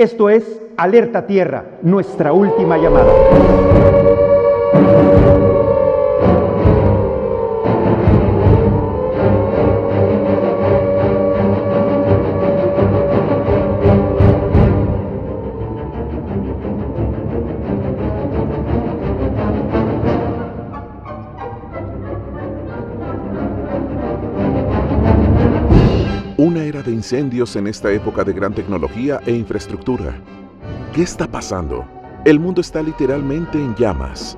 Esto es Alerta Tierra, nuestra última llamada. Una era de incendios en esta época de gran tecnología e infraestructura. ¿Qué está pasando? El mundo está literalmente en llamas.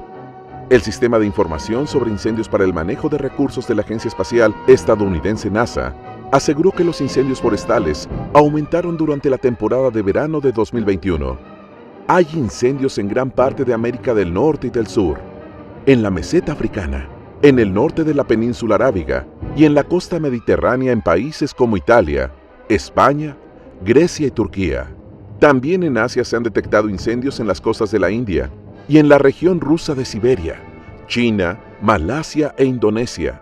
El Sistema de Información sobre Incendios para el Manejo de Recursos de la Agencia Espacial Estadounidense NASA aseguró que los incendios forestales aumentaron durante la temporada de verano de 2021. Hay incendios en gran parte de América del Norte y del Sur, en la meseta africana, en el norte de la península arábiga y en la costa mediterránea en países como Italia, España, Grecia y Turquía. También en Asia se han detectado incendios en las costas de la India y en la región rusa de Siberia, China, Malasia e Indonesia.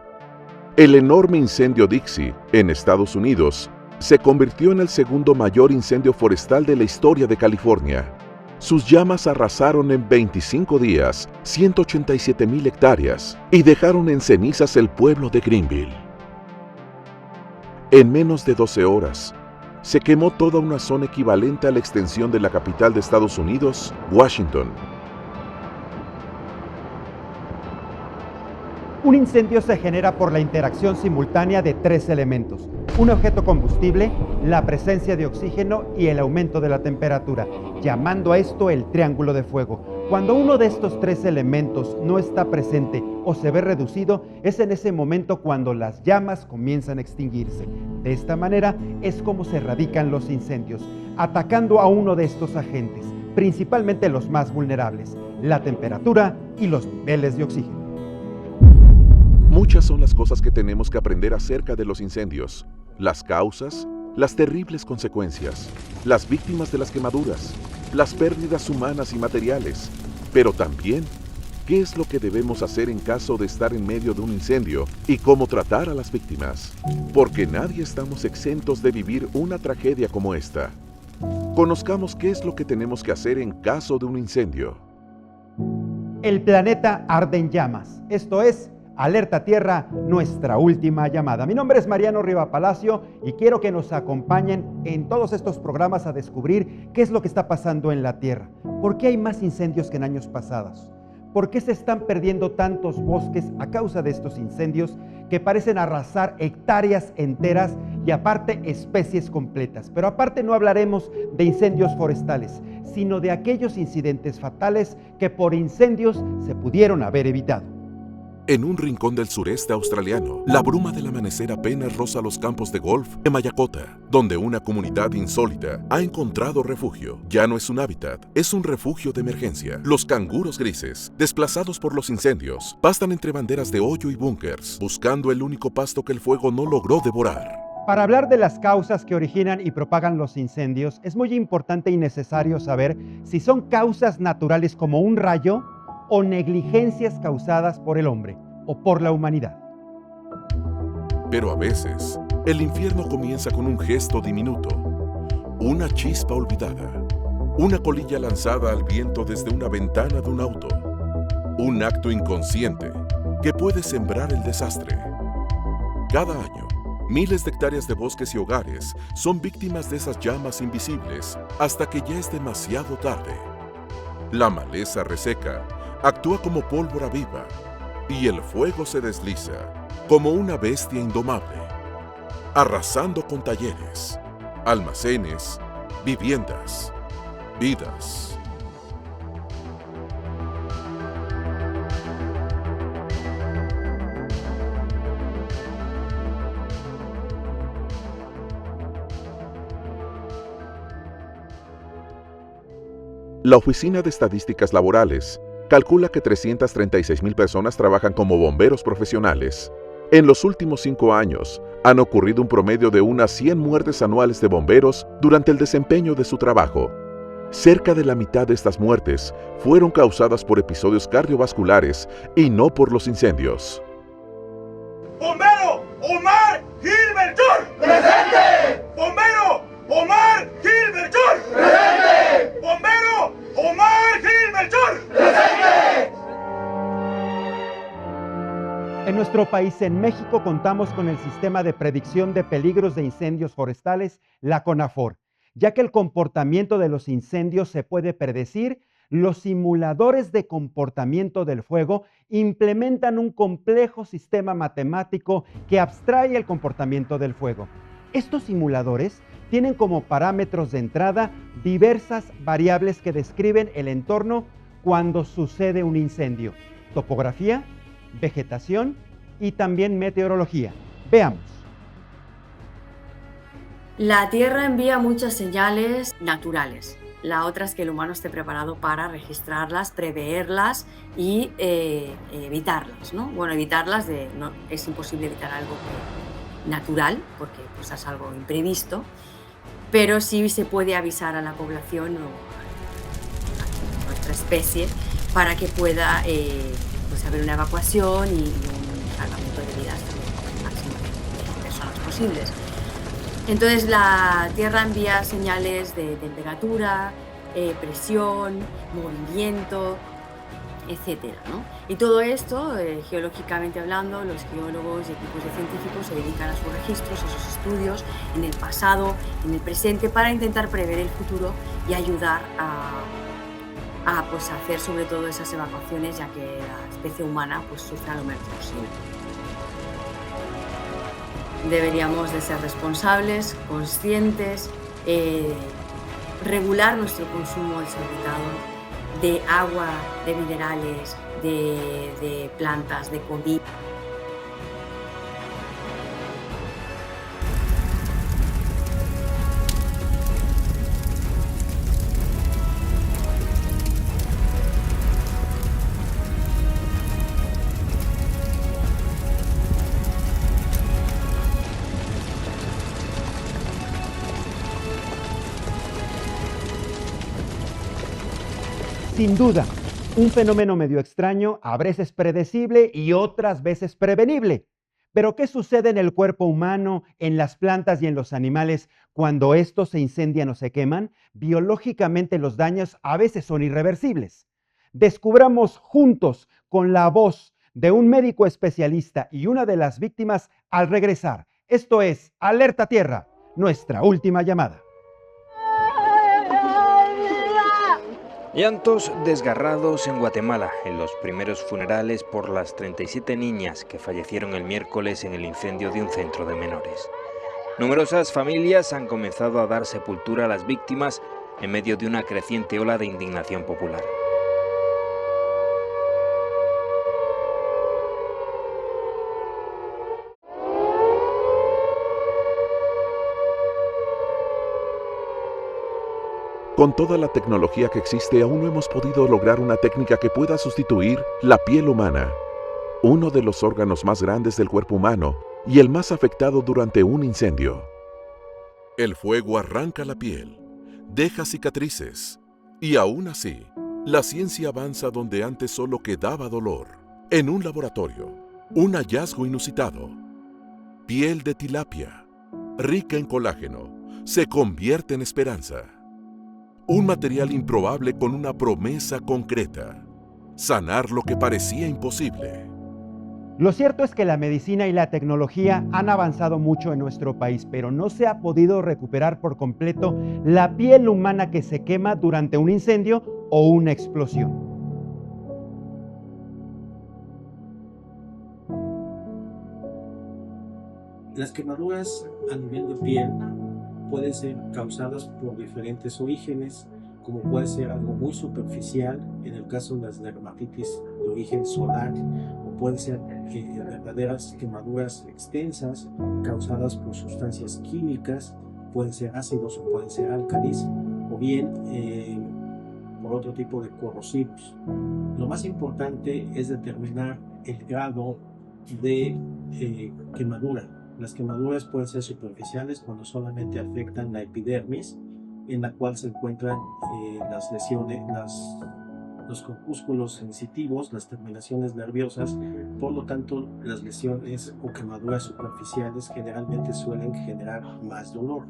El enorme incendio Dixie, en Estados Unidos, se convirtió en el segundo mayor incendio forestal de la historia de California. Sus llamas arrasaron en 25 días 187,000 hectáreas y dejaron en cenizas el pueblo de Greenville. En menos de 12 horas, se quemó toda una zona equivalente a la extensión de la capital de Estados Unidos, Washington. Un incendio se genera por la interacción simultánea de tres elementos: un objeto combustible, la presencia de oxígeno y el aumento de la temperatura, llamando a esto el triángulo de fuego. Cuando uno de estos tres elementos no está presente o se ve reducido, es en ese momento cuando las llamas comienzan a extinguirse. De esta manera es como se erradican los incendios, atacando a uno de estos agentes, principalmente los más vulnerables: la temperatura y los niveles de oxígeno. Muchas son las cosas que tenemos que aprender acerca de los incendios, las causas, las terribles consecuencias, las víctimas de las quemaduras, las pérdidas humanas y materiales, pero también qué es lo que debemos hacer en caso de estar en medio de un incendio y cómo tratar a las víctimas, porque nadie estamos exentos de vivir una tragedia como esta. Conozcamos qué es lo que tenemos que hacer en caso de un incendio. El planeta arde en llamas. Esto es Alerta Tierra, nuestra última llamada. Mi nombre es Mariano Riva Palacio y quiero que nos acompañen en todos estos programas a descubrir qué es lo que está pasando en la Tierra. ¿Por qué hay más incendios que en años pasados? ¿Por qué se están perdiendo tantos bosques a causa de estos incendios que parecen arrasar hectáreas enteras y aparte especies completas? Pero aparte no hablaremos de incendios forestales, sino de aquellos incidentes fatales que por incendios se pudieron haber evitado. En un rincón del sureste australiano, la bruma del amanecer apenas roza los campos de golf de Mayakota, donde una comunidad insólita ha encontrado refugio. Ya no es un hábitat, es un refugio de emergencia. Los canguros grises, desplazados por los incendios, pastan entre banderas de hoyo y búnkers, buscando el único pasto que el fuego no logró devorar. Para hablar de las causas que originan y propagan los incendios, es muy importante y necesario saber si son causas naturales como un rayo o negligencias causadas por el hombre o por la humanidad. Pero a veces, el infierno comienza con un gesto diminuto, una chispa olvidada, una colilla lanzada al viento desde una ventana de un auto, un acto inconsciente que puede sembrar el desastre. Cada año, miles de hectáreas de bosques y hogares son víctimas de esas llamas invisibles hasta que ya es demasiado tarde. La maleza reseca actúa como pólvora viva y el fuego se desliza como una bestia indomable, arrasando con talleres, almacenes, viviendas, vidas. La Oficina de Estadísticas Laborales calcula que 336,000 personas trabajan como bomberos profesionales. En los últimos 5 años, han ocurrido un promedio de unas 100 muertes anuales de bomberos durante el desempeño de su trabajo. Cerca de la mitad de estas muertes fueron causadas por episodios cardiovasculares y no por los incendios. ¡Bombero Omar Gilbert George! ¡Presente! ¡Bombero Omar Gilbert George! ¡Presente! nuestro país, en México, contamos con el Sistema de Predicción de Peligros de Incendios Forestales, la CONAFOR. Ya que el comportamiento de los incendios se puede predecir, los simuladores de comportamiento del fuego implementan un complejo sistema matemático que abstrae el comportamiento del fuego. Estos simuladores tienen como parámetros de entrada diversas variables que describen el entorno cuando sucede un incendio: topografía, vegetación y también meteorología. Veamos. La Tierra envía muchas señales naturales. La otra es que el humano esté preparado para registrarlas, preverlas y evitarlas, ¿no? Bueno, evitarlas, no, es imposible evitar algo natural, porque pues, es algo imprevisto, pero sí se puede avisar a la población o a nuestra especie para que pueda pues, haber una evacuación y un salvamento de vidas también al máximo de personas posibles. Entonces la Tierra envía señales de temperatura, presión, movimiento, etcétera, ¿no? Y todo esto, geológicamente hablando, los geólogos y equipos de científicos se dedican a sus registros, a sus estudios en el pasado, en el presente, para intentar prever el futuro y ayudar a pues, hacer sobre todo esas evacuaciones, ya que la especie humana pues, sufra lo menos posible. Deberíamos de ser responsables, conscientes, regular nuestro consumo desorbitado de agua, de minerales, de plantas, de comida. Sin duda, un fenómeno medio extraño, a veces predecible y otras veces prevenible. Pero ¿qué sucede en el cuerpo humano, en las plantas y en los animales cuando estos se incendian o se queman? Biológicamente los daños a veces son irreversibles. Descubramos juntos, con la voz de un médico especialista y una de las víctimas, al regresar. Esto es Alerta Tierra, nuestra última llamada. Llantos desgarrados en Guatemala, en los primeros funerales por las 37 niñas que fallecieron el miércoles en el incendio de un centro de menores. Numerosas familias han comenzado a dar sepultura a las víctimas en medio de una creciente ola de indignación popular. Con toda la tecnología que existe, aún no hemos podido lograr una técnica que pueda sustituir la piel humana, uno de los órganos más grandes del cuerpo humano y el más afectado durante un incendio. El fuego arranca la piel, deja cicatrices, y aún así, la ciencia avanza donde antes solo quedaba dolor. En un laboratorio, un hallazgo inusitado. Piel de tilapia, rica en colágeno, se convierte en esperanza. Un material improbable con una promesa concreta: sanar lo que parecía imposible. Lo cierto es que la medicina y la tecnología han avanzado mucho en nuestro país, pero no se ha podido recuperar por completo la piel humana que se quema durante un incendio o una explosión. Las quemaduras a nivel de piel pueden ser causadas por diferentes orígenes, como puede ser algo muy superficial, en el caso de las dermatitis de origen solar, o pueden ser verdaderas quemaduras extensas causadas por sustancias químicas, pueden ser ácidos o pueden ser álcalis, o bien por otro tipo de corrosivos. Lo más importante es determinar el grado de quemadura. Las quemaduras pueden ser superficiales cuando solamente afectan la epidermis, en la cual se encuentran las lesiones, los corpúsculos sensitivos, las terminaciones nerviosas. Por lo tanto, las lesiones o quemaduras superficiales generalmente suelen generar más dolor.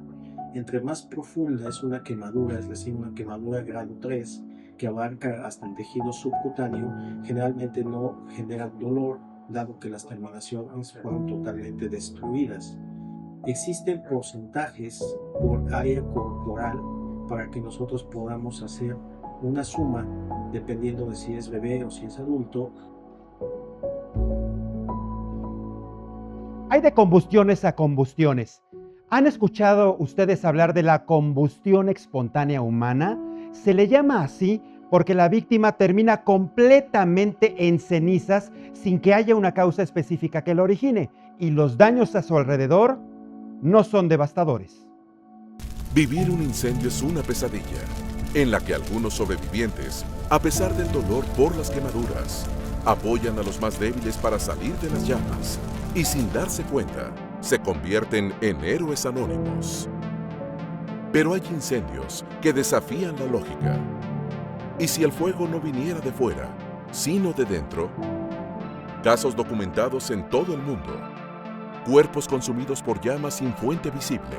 Entre más profunda es una quemadura, es decir, una quemadura grado 3, que abarca hasta el tejido subcutáneo, generalmente no genera dolor, dado que las terminaciones fueron totalmente destruidas. Existen porcentajes por área corporal para que nosotros podamos hacer una suma dependiendo de si es bebé o si es adulto. Hay de combustiones a combustiones. ¿Han escuchado ustedes hablar de la combustión espontánea humana? Se le llama así porque la víctima termina completamente en cenizas sin que haya una causa específica que lo origine, y los daños a su alrededor no son devastadores. Vivir un incendio es una pesadilla, en la que algunos sobrevivientes, a pesar del dolor por las quemaduras, apoyan a los más débiles para salir de las llamas y sin darse cuenta, se convierten en héroes anónimos. Pero hay incendios que desafían la lógica. ¿Y si el fuego no viniera de fuera, sino de dentro? Casos documentados en todo el mundo. Cuerpos consumidos por llamas sin fuente visible.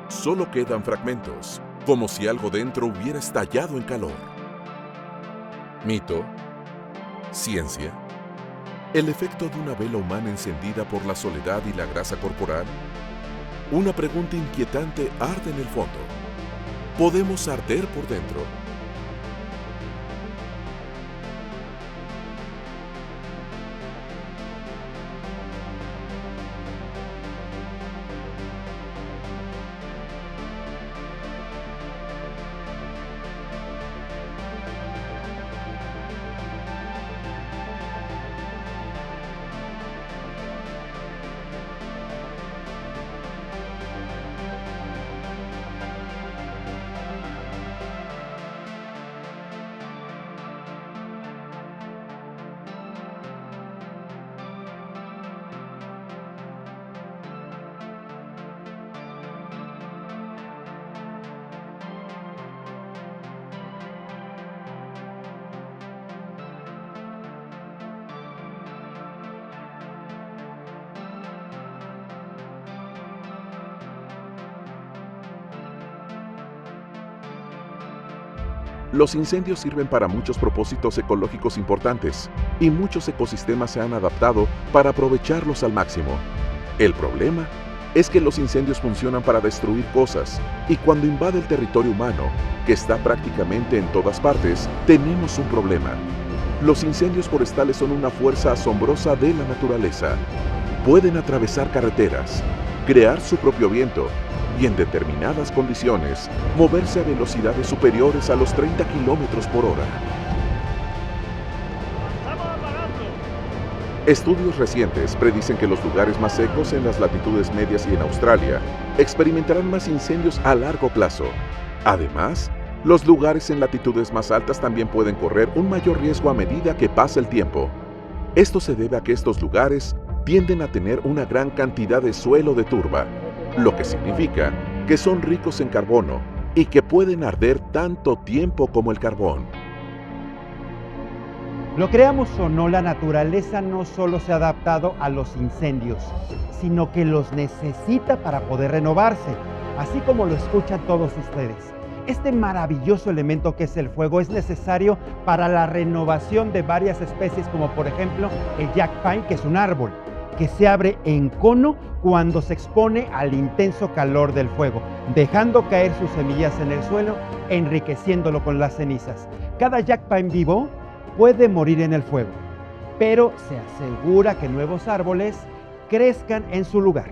Solo quedan fragmentos, como si algo dentro hubiera estallado en calor. ¿Mito? ¿Ciencia? ¿El efecto de una vela humana encendida por la soledad y la grasa corporal? Una pregunta inquietante arde en el fondo. ¿Podemos arder por dentro? Los incendios sirven para muchos propósitos ecológicos importantes y muchos ecosistemas se han adaptado para aprovecharlos al máximo. El problema es que los incendios funcionan para destruir cosas y cuando invade el territorio humano, que está prácticamente en todas partes, tenemos un problema. Los incendios forestales son una fuerza asombrosa de la naturaleza. Pueden atravesar carreteras, crear su propio viento y en determinadas condiciones, moverse a velocidades superiores a los 30 kilómetros por hora. Estudios recientes predicen que los lugares más secos en las latitudes medias y en Australia experimentarán más incendios a largo plazo. Además, los lugares en latitudes más altas también pueden correr un mayor riesgo a medida que pasa el tiempo. Esto se debe a que estos lugares tienden a tener una gran cantidad de suelo de turba, lo que significa que son ricos en carbono y que pueden arder tanto tiempo como el carbón. Lo creamos o no, la naturaleza no solo se ha adaptado a los incendios, sino que los necesita para poder renovarse, así como lo escuchan todos ustedes. Este maravilloso elemento que es el fuego es necesario para la renovación de varias especies, como por ejemplo el jack pine, que es un árbol que se abre en cono cuando se expone al intenso calor del fuego, dejando caer sus semillas en el suelo, enriqueciéndolo con las cenizas. Cada jack pine vivo puede morir en el fuego, pero se asegura que nuevos árboles crezcan en su lugar.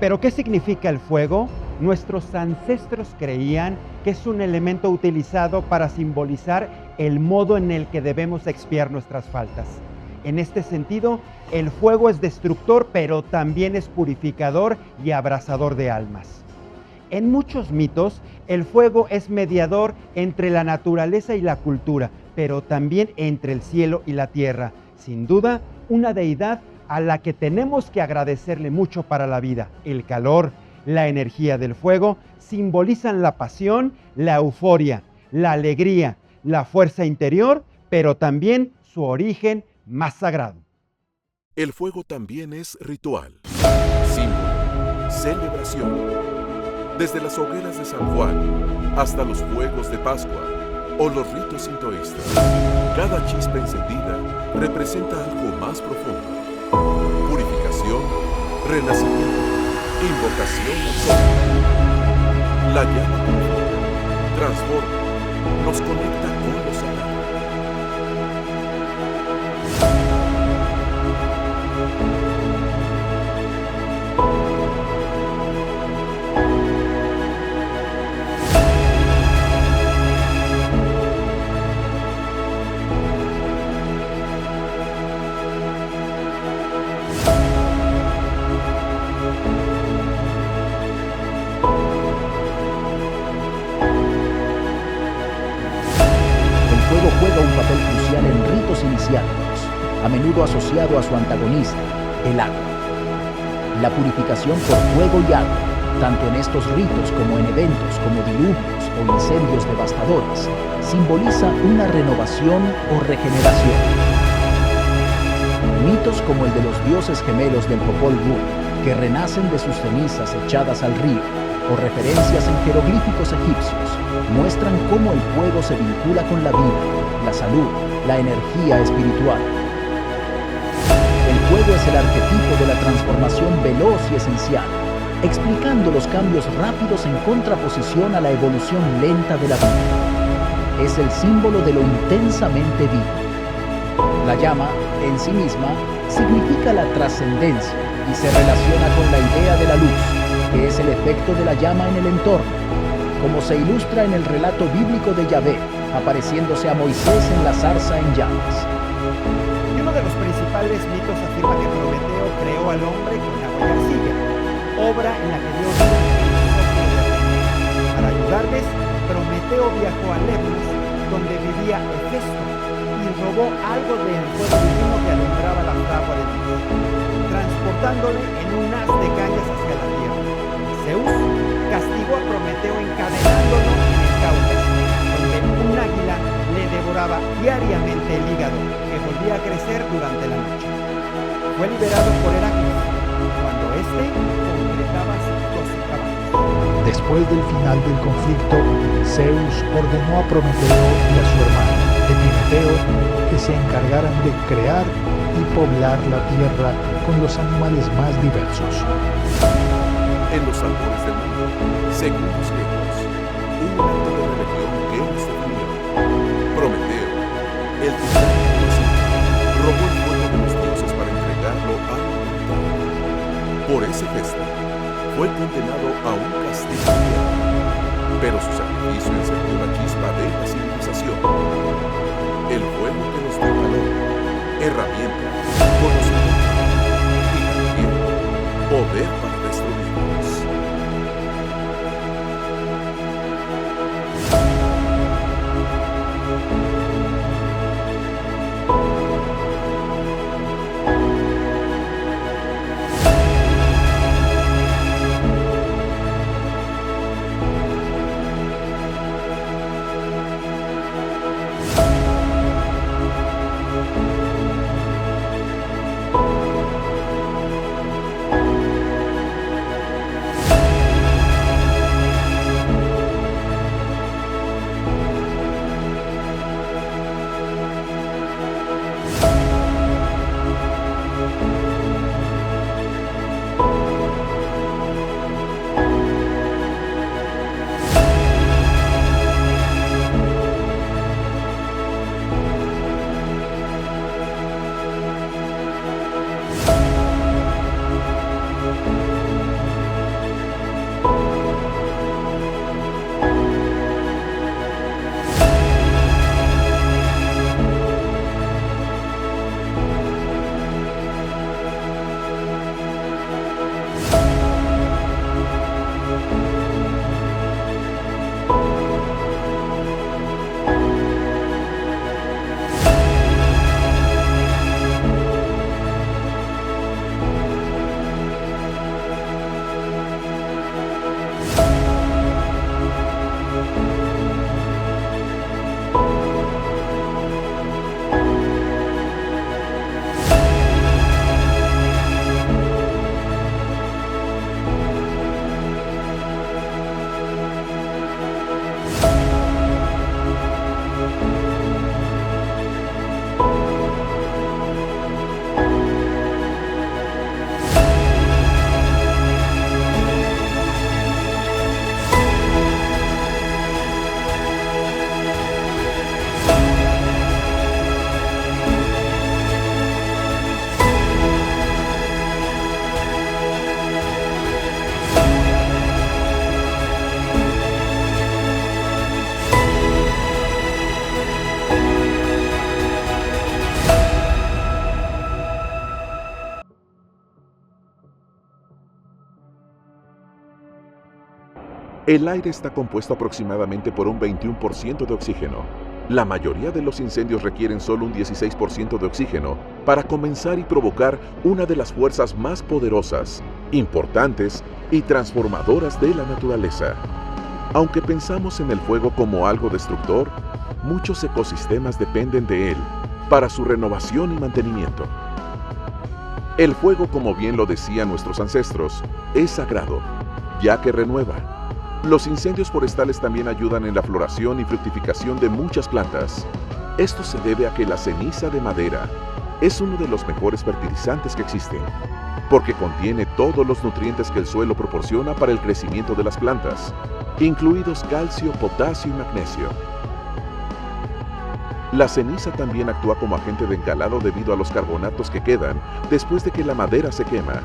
¿Pero qué significa el fuego? Nuestros ancestros creían que es un elemento utilizado para simbolizar el modo en el que debemos expiar nuestras faltas. En este sentido, el fuego es destructor, pero también es purificador y abrasador de almas. En muchos mitos, el fuego es mediador entre la naturaleza y la cultura, pero también entre el cielo y la tierra. Sin duda, una deidad a la que tenemos que agradecerle mucho para la vida. El calor, la energía del fuego simbolizan la pasión, la euforia, la alegría, la fuerza interior, pero también su origen más sagrado. El fuego también es ritual, símbolo, celebración. Desde las hogueras de San Juan hasta los fuegos de Pascua o los ritos sintoístas, cada chispa encendida representa algo más profundo. Purificación, renacimiento, invocación al sol. La llama purifica, transforma, nos conecta con los sagrados. Juega un papel crucial en ritos iniciáticos, a menudo asociado a su antagonista, el agua. La purificación por fuego y agua, tanto en estos ritos como en eventos como diluvios o incendios devastadores, simboliza una renovación o regeneración. Mitos como el de los dioses gemelos del Popol Vuh, que renacen de sus cenizas echadas al río, o referencias en jeroglíficos egipcios, muestran cómo el fuego se vincula con la vida, la salud, la energía espiritual. El fuego es el arquetipo de la transformación veloz y esencial, explicando los cambios rápidos en contraposición a la evolución lenta de la vida. Es el símbolo de lo intensamente vivo. La llama, en sí misma, significa la trascendencia y se relaciona con la idea de la luz, que es el efecto de la llama en el entorno, como se ilustra en el relato bíblico de Yahvé, apareciéndose a Moisés en la zarza en llamas. Y uno de los principales mitos afirma que Prometeo creó al hombre con agua y arcilla, obra en la que Dios dio el soplo de vida. Para ayudarles, Prometeo viajó a Lemnos, donde vivía Hefesto, y robó algo del fuego divino que alumbraba la fragua de Dios, transportándole en un haz de cañas hacia la tierra. Zeus castigó a Prometeo encadenándolo en el Cáucaso, donde un águila le devoraba diariamente el hígado, que volvía a crecer durante la noche. Fue liberado por Heracles, cuando éste completaba sus 12 caballos. Después del final del conflicto, Zeus ordenó a Prometeo y a su hermano, Epimeteo, que se encargaran de crear y poblar la tierra con los animales más diversos. En los albores del mundo, según los griegos, un acto de rebelión que los definió. Prometeo, el titán de los cielos, robó el fuego de los dioses para entregarlo a la humanidad. Por ese gesto, fue condenado a un castigo eterno, pero su sacrificio encendió la chispa de la civilización. El fuego que nos dio calor, herramienta, conocimiento y también poder para destruirnos. El aire está compuesto aproximadamente por un 21% de oxígeno. La mayoría de los incendios requieren solo un 16% de oxígeno para comenzar y provocar una de las fuerzas más poderosas, importantes y transformadoras de la naturaleza. Aunque pensamos en el fuego como algo destructor, muchos ecosistemas dependen de él para su renovación y mantenimiento. El fuego, como bien lo decían nuestros ancestros, es sagrado, ya que renueva. Los incendios forestales también ayudan en la floración y fructificación de muchas plantas. Esto se debe a que la ceniza de madera es uno de los mejores fertilizantes que existen, porque contiene todos los nutrientes que el suelo proporciona para el crecimiento de las plantas, incluidos calcio, potasio y magnesio. La ceniza también actúa como agente de encalado debido a los carbonatos que quedan después de que la madera se quema.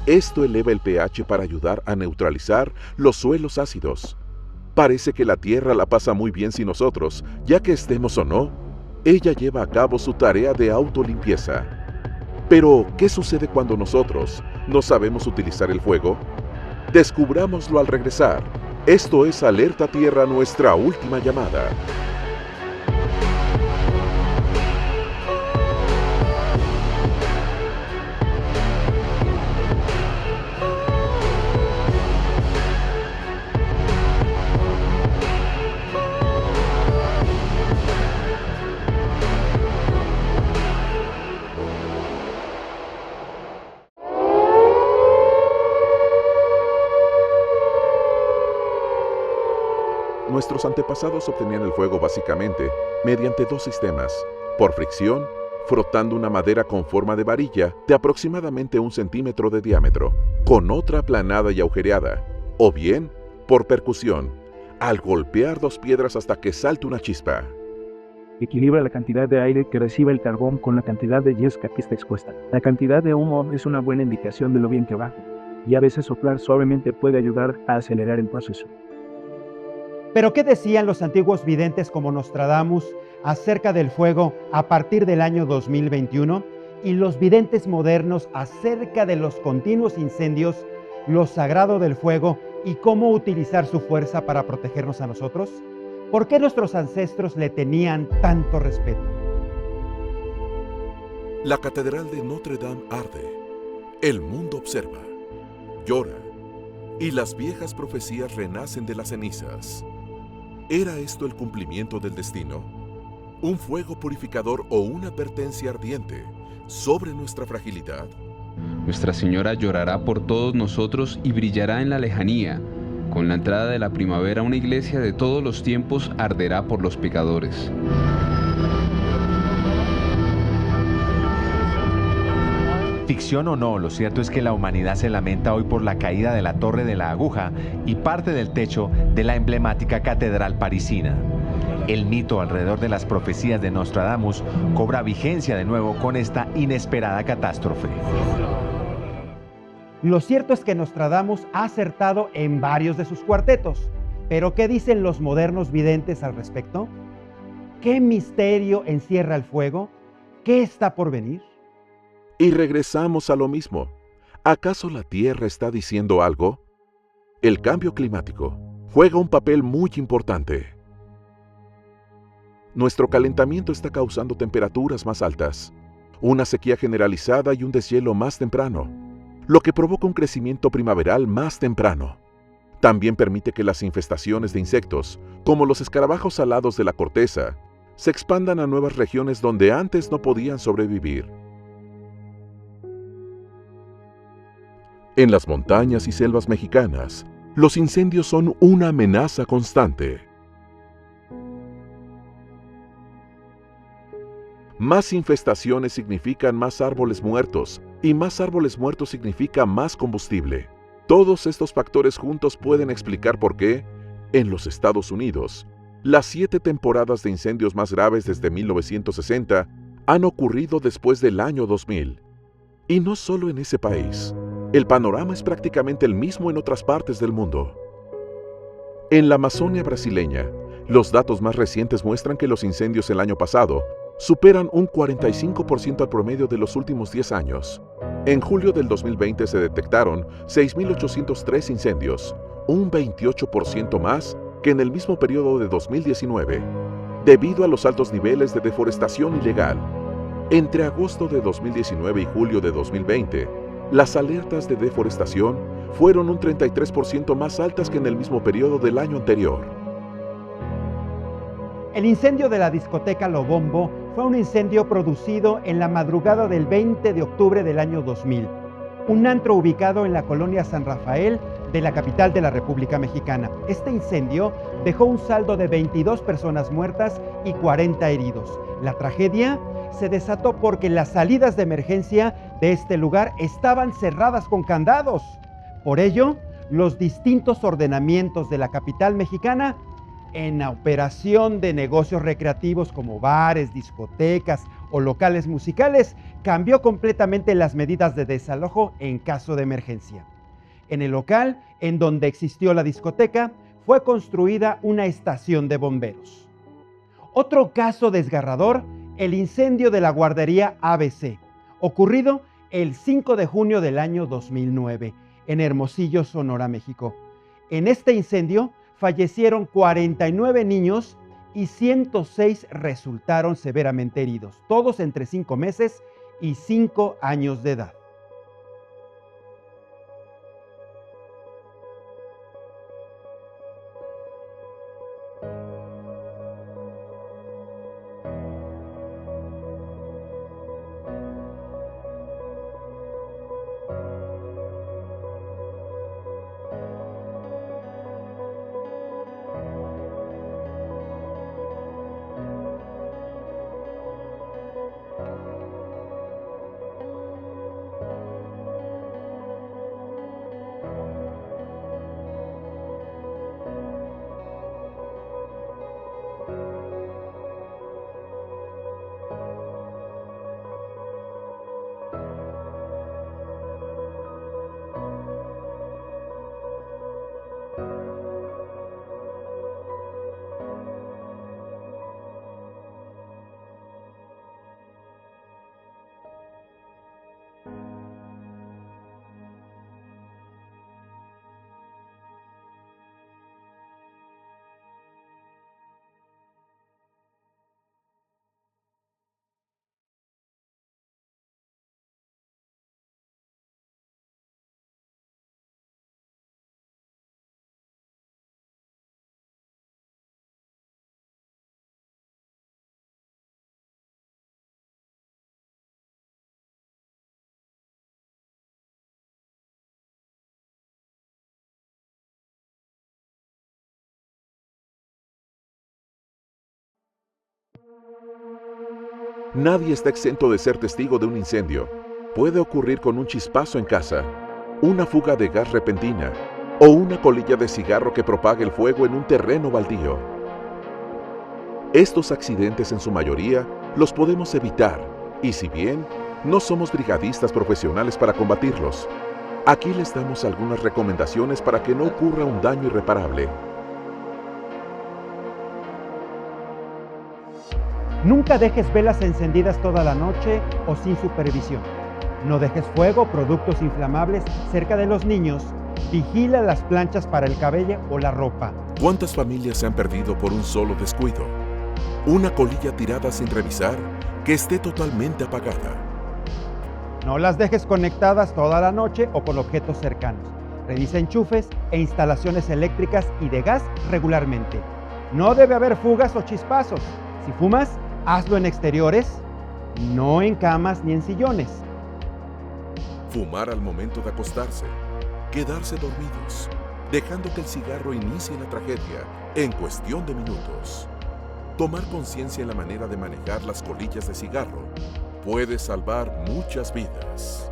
Esto eleva el pH para ayudar a neutralizar los suelos ácidos. Parece que la Tierra la pasa muy bien sin nosotros, ya que estemos o no, ella lleva a cabo su tarea de autolimpieza. Pero, ¿qué sucede cuando nosotros no sabemos utilizar el fuego? Descubrámoslo al regresar. Esto es Alerta Tierra, nuestra última llamada. Nuestros antepasados obtenían el fuego básicamente mediante dos sistemas: por fricción, frotando una madera con forma de varilla de aproximadamente 1 centímetro de diámetro, con otra aplanada y agujereada, o bien por percusión, al golpear dos piedras hasta que salte una chispa. Equilibra la cantidad de aire que recibe el carbón con la cantidad de yesca que está expuesta. La cantidad de humo es una buena indicación de lo bien que va, y a veces soplar suavemente puede ayudar a acelerar el proceso. Pero ¿qué decían los antiguos videntes como Nostradamus acerca del fuego a partir del año 2021? Y los videntes modernos acerca de los continuos incendios, lo sagrado del fuego y cómo utilizar su fuerza para protegernos a nosotros. ¿Por qué nuestros ancestros le tenían tanto respeto? La catedral de Notre Dame arde, el mundo observa, llora, y las viejas profecías renacen de las cenizas. ¿Era esto el cumplimiento del destino? ¿Un fuego purificador o una advertencia ardiente sobre nuestra fragilidad? Nuestra Señora llorará por todos nosotros y brillará en la lejanía. Con la entrada de la primavera, una iglesia de todos los tiempos arderá por los pecadores. Ficción o no, lo cierto es que la humanidad se lamenta hoy por la caída de la Torre de la Aguja y parte del techo de la emblemática catedral parisina. El mito alrededor de las profecías de Nostradamus cobra vigencia de nuevo con esta inesperada catástrofe. Lo cierto es que Nostradamus ha acertado en varios de sus cuartetos, pero ¿qué dicen los modernos videntes al respecto? ¿Qué misterio encierra el fuego? ¿Qué está por venir? Y regresamos a lo mismo. ¿Acaso la Tierra está diciendo algo? El cambio climático juega un papel muy importante. Nuestro calentamiento está causando temperaturas más altas, una sequía generalizada y un deshielo más temprano, lo que provoca un crecimiento primaveral más temprano. También permite que las infestaciones de insectos, como los escarabajos alados de la corteza, se expandan a nuevas regiones donde antes no podían sobrevivir. En las montañas y selvas mexicanas, los incendios son una amenaza constante. Más infestaciones significan más árboles muertos, y más árboles muertos significa más combustible. Todos estos factores juntos pueden explicar por qué, en los Estados Unidos, las 7 temporadas de incendios más graves desde 1960 han ocurrido después del año 2000. Y no solo en ese país. El panorama es prácticamente el mismo en otras partes del mundo. En la Amazonia brasileña, los datos más recientes muestran que los incendios el año pasado superan un 45% al promedio de los últimos 10 años. En julio del 2020 se detectaron 6.803 incendios, un 28% más que en el mismo periodo de 2019, debido a los altos niveles de deforestación ilegal. Entre agosto de 2019 y julio de 2020, las alertas de deforestación fueron un 33% más altas que en el mismo periodo del año anterior. El incendio de la discoteca Lobombo fue un incendio producido en la madrugada del 20 de octubre del año 2000, un antro ubicado en la colonia San Rafael de la capital de la República Mexicana. Este incendio dejó un saldo de 22 personas muertas y 40 heridos. La tragedia se desató porque las salidas de emergencia de este lugar estaban cerradas con candados. Por ello, los distintos ordenamientos de la capital mexicana en la operación de negocios recreativos como bares, discotecas o locales musicales cambió completamente las medidas de desalojo en caso de emergencia. En el local en donde existió la discoteca fue construida una estación de bomberos. Otro caso desgarrador, el incendio de la guardería ABC, ocurrido el 5 de junio del año 2009 en Hermosillo, Sonora, México. En este incendio fallecieron 49 niños y 106 resultaron severamente heridos, todos entre 5 meses y 5 años de edad. Nadie está exento de ser testigo de un incendio. Puede ocurrir con un chispazo en casa, una fuga de gas repentina o una colilla de cigarro que propague el fuego en un terreno baldío. Estos accidentes en su mayoría los podemos evitar y si bien no somos brigadistas profesionales para combatirlos, aquí les damos algunas recomendaciones para que no ocurra un daño irreparable. Nunca dejes velas encendidas toda la noche o sin supervisión. No dejes fuego o productos inflamables cerca de los niños. Vigila las planchas para el cabello o la ropa. ¿Cuántas familias se han perdido por un solo descuido? Una colilla tirada sin revisar que esté totalmente apagada. No las dejes conectadas toda la noche o con objetos cercanos. Revisa enchufes e instalaciones eléctricas y de gas regularmente. No debe haber fugas o chispazos. Si fumas, hazlo en exteriores, no en camas ni en sillones. Fumar al momento de acostarse, quedarse dormidos, dejando que el cigarro inicie la tragedia en cuestión de minutos. Tomar conciencia en la manera de manejar las colillas de cigarro puede salvar muchas vidas.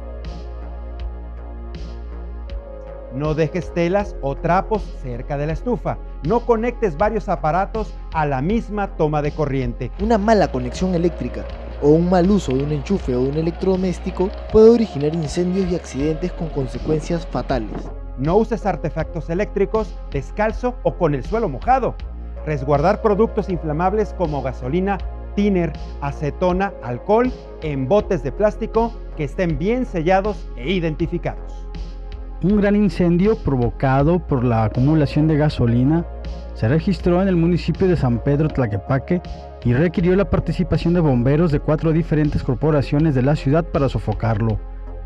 No dejes telas o trapos cerca de la estufa. No conectes varios aparatos a la misma toma de corriente. Una mala conexión eléctrica o un mal uso de un enchufe o de un electrodoméstico puede originar incendios y accidentes con consecuencias fatales. No uses artefactos eléctricos descalzo o con el suelo mojado. Resguardar productos inflamables como gasolina, tiner, acetona, alcohol en botes de plástico que estén bien sellados e identificados. Un gran incendio provocado por la acumulación de gasolina se registró en el municipio de San Pedro Tlaquepaque y requirió la participación de bomberos de 4 diferentes corporaciones de la ciudad para sofocarlo.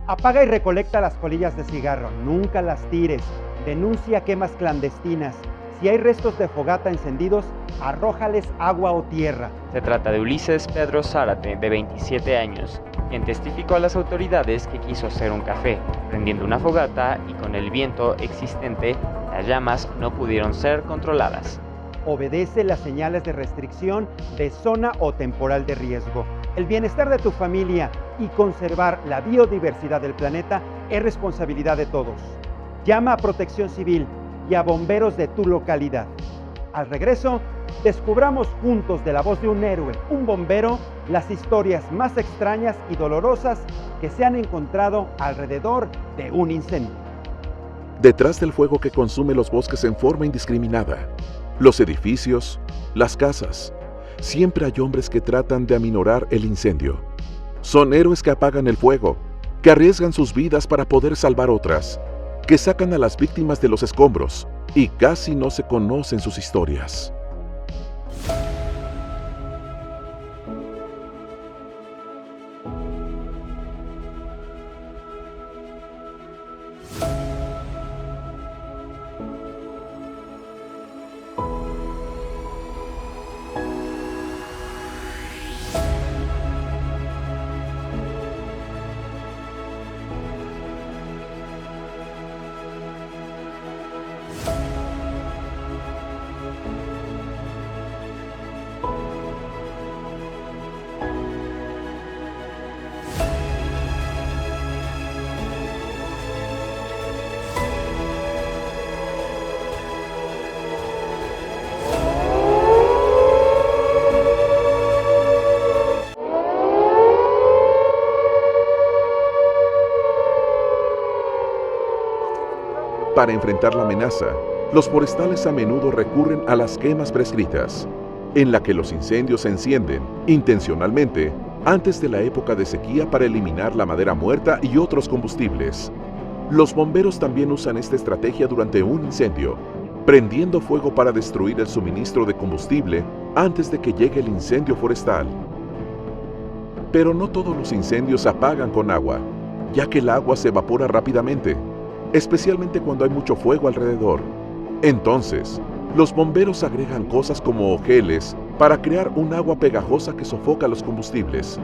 Apaga y recolecta las colillas de cigarro, nunca las tires. Denuncia quemas clandestinas. Si hay restos de fogata encendidos, arrójales agua o tierra. Se trata de Ulises Pedro Zárate, de 27 años, quien testificó a las autoridades que quiso hacer un café, prendiendo una fogata y con el viento existente, las llamas no pudieron ser controladas. Obedece las señales de restricción de zona o temporal de riesgo. El bienestar de tu familia y conservar la biodiversidad del planeta es responsabilidad de todos. Llama a Protección Civil y a bomberos de tu localidad. Al regreso, descubramos juntos de la voz de un héroe, un bombero, las historias más extrañas y dolorosas que se han encontrado alrededor de un incendio. Detrás del fuego que consume los bosques en forma indiscriminada, los edificios, las casas, siempre hay hombres que tratan de aminorar el incendio. Son héroes que apagan el fuego, que arriesgan sus vidas para poder salvar otras, que sacan a las víctimas de los escombros y casi no se conocen sus historias. Para enfrentar la amenaza, los forestales a menudo recurren a las quemas prescritas, en la que los incendios se encienden intencionalmente antes de la época de sequía para eliminar la madera muerta y otros combustibles. Los bomberos también usan esta estrategia durante un incendio, prendiendo fuego para destruir el suministro de combustible antes de que llegue el incendio forestal. Pero no todos los incendios se apagan con agua, ya que el agua se evapora rápidamente, especialmente cuando hay mucho fuego alrededor. Entonces, los bomberos agregan cosas como geles para crear un agua pegajosa que sofoca los combustibles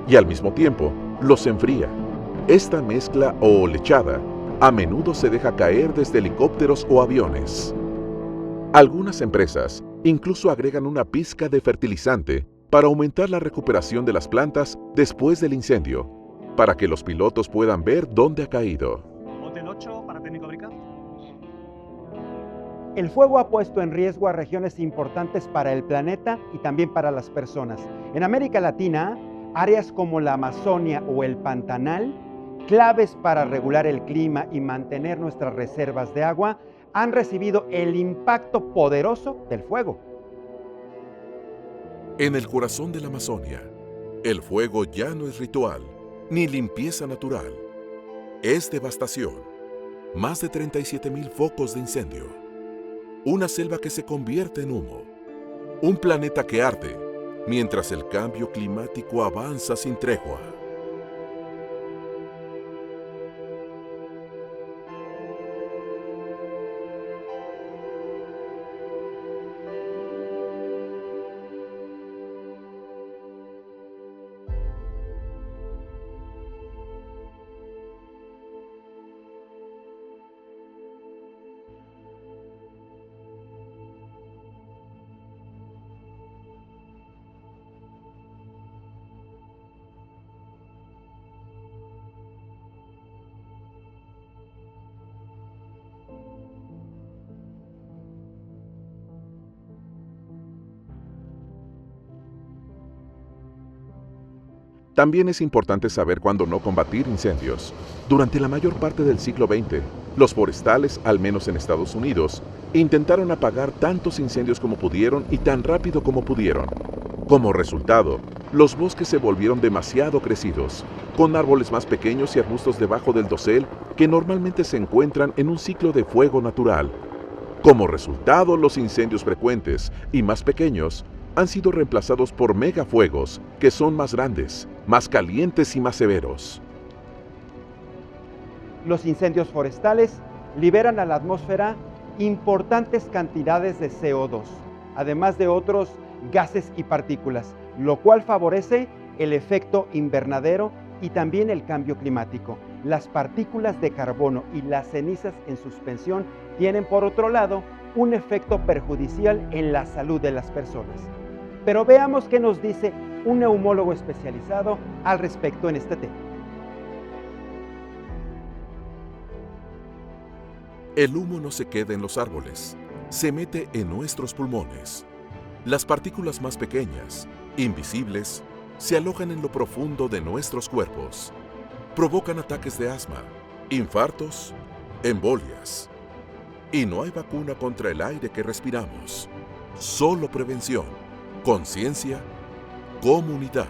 y al mismo tiempo los enfría. Esta mezcla o lechada a menudo se deja caer desde helicópteros o aviones. Algunas empresas incluso agregan una pizca de fertilizante para aumentar la recuperación de las plantas después del incendio, para que los pilotos puedan ver dónde ha caído. El fuego ha puesto en riesgo a regiones importantes para el planeta y también para las personas. En América Latina, áreas como la Amazonia o el Pantanal, claves para regular el clima y mantener nuestras reservas de agua, han recibido el impacto poderoso del fuego. En el corazón de la Amazonia, el fuego ya no es ritual ni limpieza natural. Es devastación. Más de 37,000 focos de incendio. Una selva que se convierte en humo. Un planeta que arde mientras el cambio climático avanza sin tregua. También es importante saber cuándo no combatir incendios. Durante la mayor parte del siglo XX, los forestales, al menos en Estados Unidos, intentaron apagar tantos incendios como pudieron y tan rápido como pudieron. Como resultado, los bosques se volvieron demasiado crecidos, con árboles más pequeños y arbustos debajo del dosel que normalmente se encuentran en un ciclo de fuego natural. Como resultado, los incendios frecuentes y más pequeños han sido reemplazados por megafuegos, que son más grandes, más calientes y más severos. Los incendios forestales liberan a la atmósfera importantes cantidades de CO2, además de otros gases y partículas, lo cual favorece el efecto invernadero y también el cambio climático. Las partículas de carbono y las cenizas en suspensión tienen, por otro lado, un efecto perjudicial en la salud de las personas. Pero veamos qué nos dice un neumólogo especializado al respecto en este tema. El humo no se queda en los árboles, se mete en nuestros pulmones. Las partículas más pequeñas, invisibles, se alojan en lo profundo de nuestros cuerpos. Provocan ataques de asma, infartos, embolias. Y no hay vacuna contra el aire que respiramos. Solo prevención, conciencia, comunidad.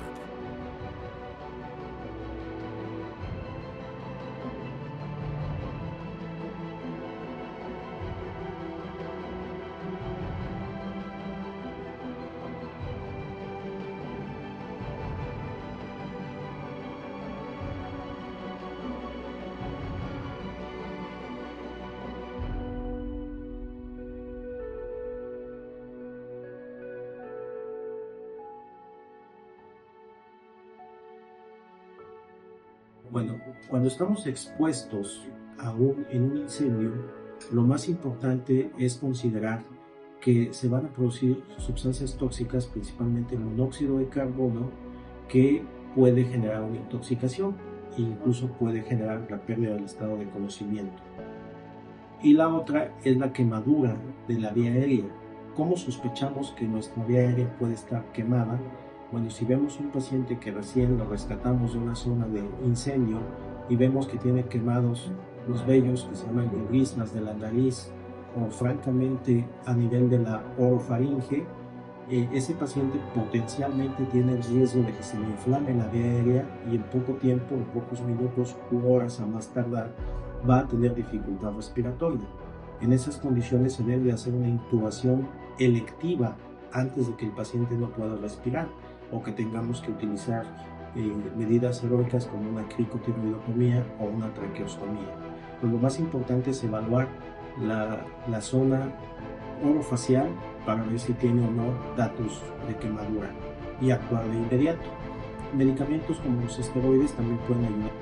Bueno, cuando estamos expuestos en un incendio, lo más importante es considerar que se van a producir sustancias tóxicas, principalmente el monóxido de carbono, que puede generar una intoxicación e incluso puede generar la pérdida del estado de conocimiento. Y la otra es la quemadura de la vía aérea. ¿Cómo sospechamos que nuestra vía aérea puede estar quemada? Bueno, si vemos un paciente que recién lo rescatamos de una zona de incendio y vemos que tiene quemados los vellos que se llaman gurismas de la nariz o francamente a nivel de la orofaringe, ese paciente potencialmente tiene el riesgo de que se le inflame la vía aérea y en poco tiempo, en pocos minutos u horas a más tardar, va a tener dificultad respiratoria. En esas condiciones se debe hacer una intubación electiva antes de que el paciente no pueda respirar, o que tengamos que utilizar medidas heroicas como una cricotiroidotomía o una traqueostomía. Pues lo más importante es evaluar la zona orofacial para ver si tiene o no datos de quemadura y actuar de inmediato. Medicamentos como los esteroides también pueden ayudar.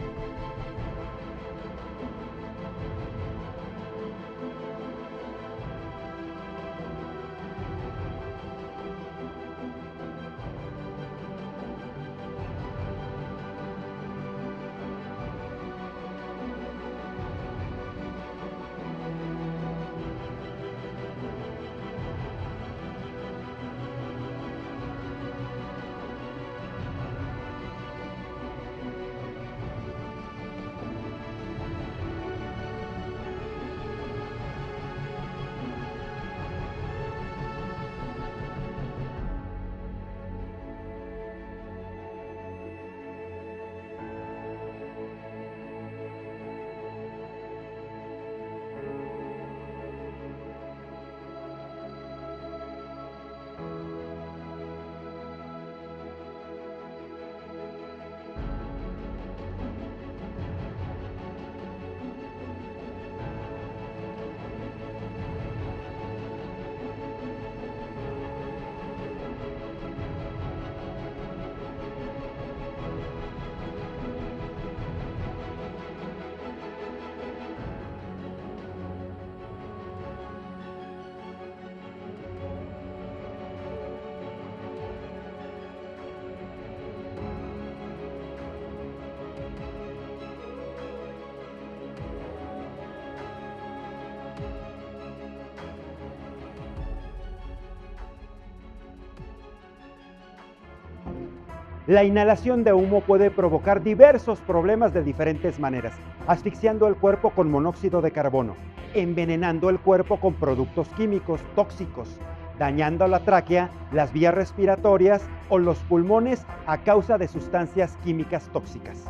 La inhalación de humo puede provocar diversos problemas de diferentes maneras, asfixiando el cuerpo con monóxido de carbono, envenenando el cuerpo con productos químicos tóxicos, dañando la tráquea, las vías respiratorias o los pulmones a causa de sustancias químicas tóxicas.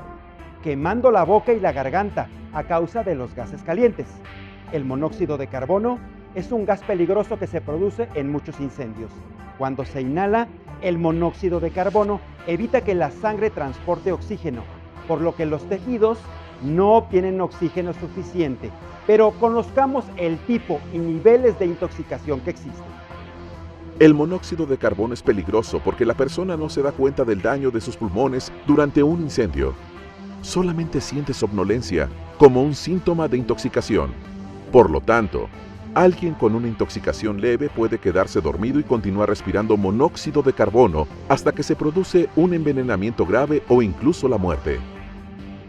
quemando la boca y la garganta a causa de los gases calientes. El monóxido de carbono es un gas peligroso que se produce en muchos incendios. Cuando se inhala, el monóxido de carbono evita que la sangre transporte oxígeno, por lo que los tejidos no obtienen oxígeno suficiente. Pero conozcamos el tipo y niveles de intoxicación que existen. El monóxido de carbono es peligroso porque la persona no se da cuenta del daño de sus pulmones durante un incendio. Solamente siente somnolencia como un síntoma de intoxicación. Por lo tanto, alguien con una intoxicación leve puede quedarse dormido y continuar respirando monóxido de carbono hasta que se produce un envenenamiento grave o incluso la muerte.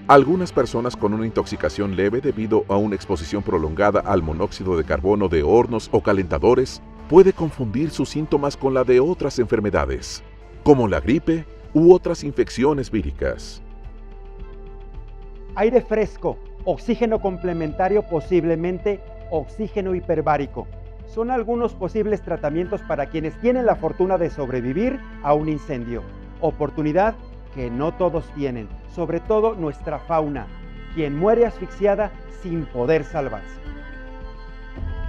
Algunas personas con una intoxicación leve debido a una exposición prolongada al monóxido de carbono de hornos o calentadores puede confundir sus síntomas con la de otras enfermedades, como la gripe u otras infecciones víricas. Aire fresco, oxígeno complementario, posiblemente oxígeno hiperbárico. Son algunos posibles tratamientos para quienes tienen la fortuna de sobrevivir a un incendio. Oportunidad que no todos tienen, sobre todo nuestra fauna, quien muere asfixiada sin poder salvarse.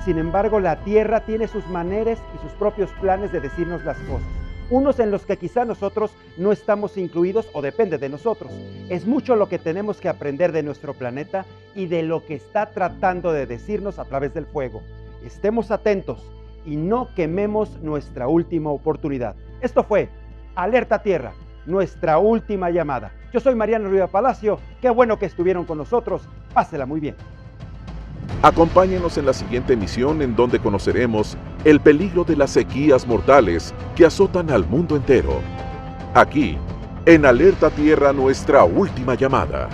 Sin embargo, la Tierra tiene sus maneras y sus propios planes de decirnos las cosas. Unos en los que quizá nosotros no estamos incluidos o depende de nosotros. Es mucho lo que tenemos que aprender de nuestro planeta y de lo que está tratando de decirnos a través del fuego. Estemos atentos y no quememos nuestra última oportunidad. Esto fue Alerta Tierra, nuestra última llamada. Yo soy Mariano Riva Palacio. Qué bueno que estuvieron con nosotros. Pásela muy bien. Acompáñenos en la siguiente emisión en donde conoceremos el peligro de las sequías mortales que azotan al mundo entero. Aquí, en Alerta Tierra, nuestra última llamada.